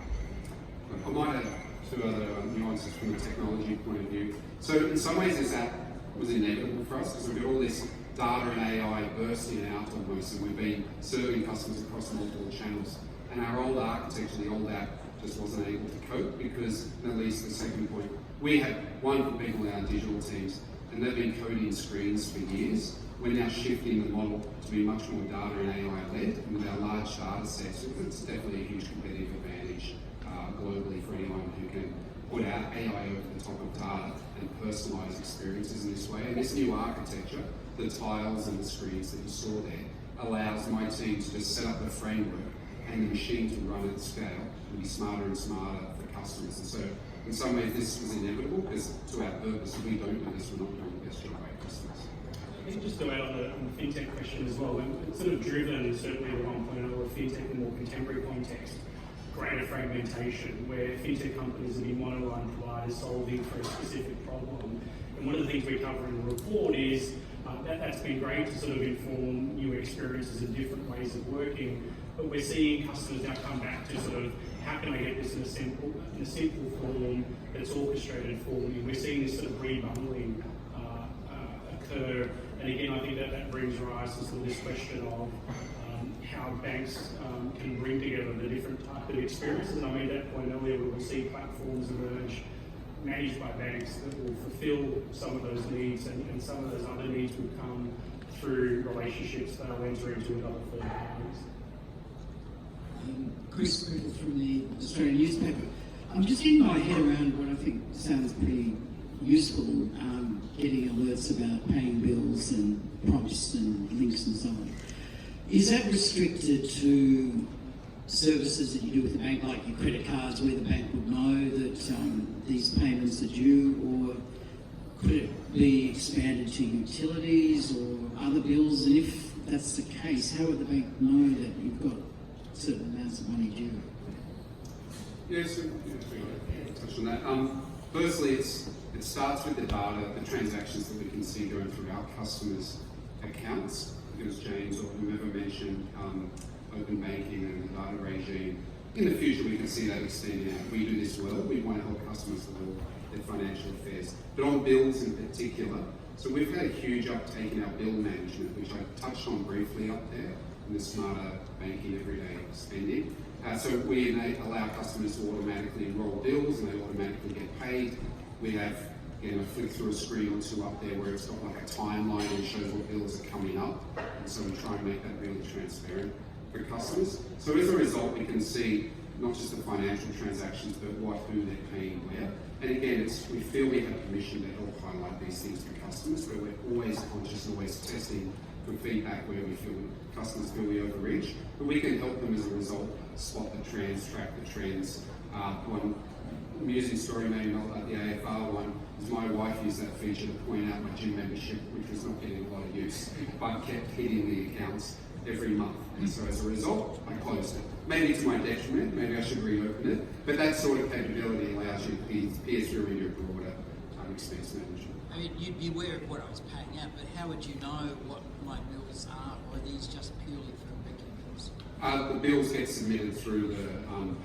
I might add two other nuances from a technology point of view. So in some ways this app was inevitable for us because we've got all this data and AI bursting out almost, and we've been serving customers across multiple channels. And our old architecture, the old app, just wasn't able to cope because, at least the second point, we had wonderful people in our digital teams and they've been coding screens for years. We're now shifting the model to be much more data and AI led, and with our large data sets, it's definitely a huge competitive advantage globally for anyone who can put our AI over the top of data and personalise experiences in this way. And this new architecture, the tiles and the screens that you saw there, allows my team to just set up a framework and the machine to run at scale and be smarter and smarter for customers. And so in some ways this was inevitable because to our purpose, if we don't do this, we're not doing the best job for our customers. Just to add on the fintech question as well, it's sort of driven certainly the 1.0 of fintech in a more contemporary context greater fragmentation where fintech companies have been monoline providers solving for a specific problem. And one of the things we cover in the report is that's been great to sort of inform new experiences and different ways of working, but we're seeing customers now come back to sort of how can I get this in a simple form that's orchestrated for me. We're seeing this sort of rebundling occur, and again I think that brings rise to sort of this question of how banks can bring together the different type of experiences. And I made that point earlier, we will see platforms emerge managed by banks that will fulfill some of those needs, and some of those other needs will come through relationships they'll enter into with other third parties. Chris Criddle from the Australian newspaper. I'm just getting my head around what I think sounds pretty useful, getting alerts about paying bills and prompts and links and so on. Is that restricted to services that you do with the bank, like your credit cards, where the bank would know that these payments are due, or could it be expanded to utilities or other bills? And if that's the case, how would the bank know that you've got certain amounts of money due? Yes, touch on that. Firstly, it starts with the data, the transactions that we can see going through our customers' accounts, because James or whoever mentioned open banking and the data regime. In the future, we can see that extending out. We do this well. We want to help customers with their financial affairs. But on bills in particular, so we've had a huge uptake in our bill management, which I touched on briefly up there, in the smarter banking everyday spending. So we allow customers to automatically enroll bills and they automatically get paid. We have, again, I flick through a screen or two up there where it's got like a timeline and shows what bills are coming up. And so we try and make that really transparent for customers. So as a result, we can see not just the financial transactions, but who they're paying where. And again, we feel we have permission to help highlight these things for customers, but we're always conscious and always testing for feedback where we feel customers feel we overreach. But we can help them as a result spot the trends, track the trends. One amusing story maybe not like the AFR one is my wife used that feature to point out my gym membership, which was not getting a lot of use, but kept hitting the accounts every month. And so as a result, I closed it. Maybe to my detriment, maybe I should reopen it, but that sort of capability allows you to peer through into a broader expense management. I mean, you'd be aware of what I was paying out, but how would you know what my bills are, or are these just purely for regular bills? The bills get submitted through the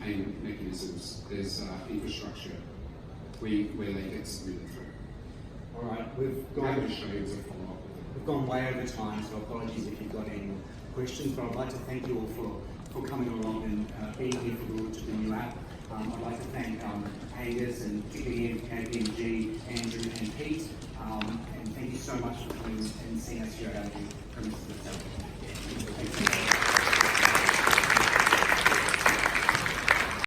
payment mechanisms. There's infrastructure where they get submitted through. All right, we've gone way over time, so apologies if you've got any more questions, but I'd like to thank you all for coming along and being here for the launch of the new app. I'd like to thank Angus and particularly KPMG, Andrew and Pete, and thank you so much for coming and seeing us here at our new premises.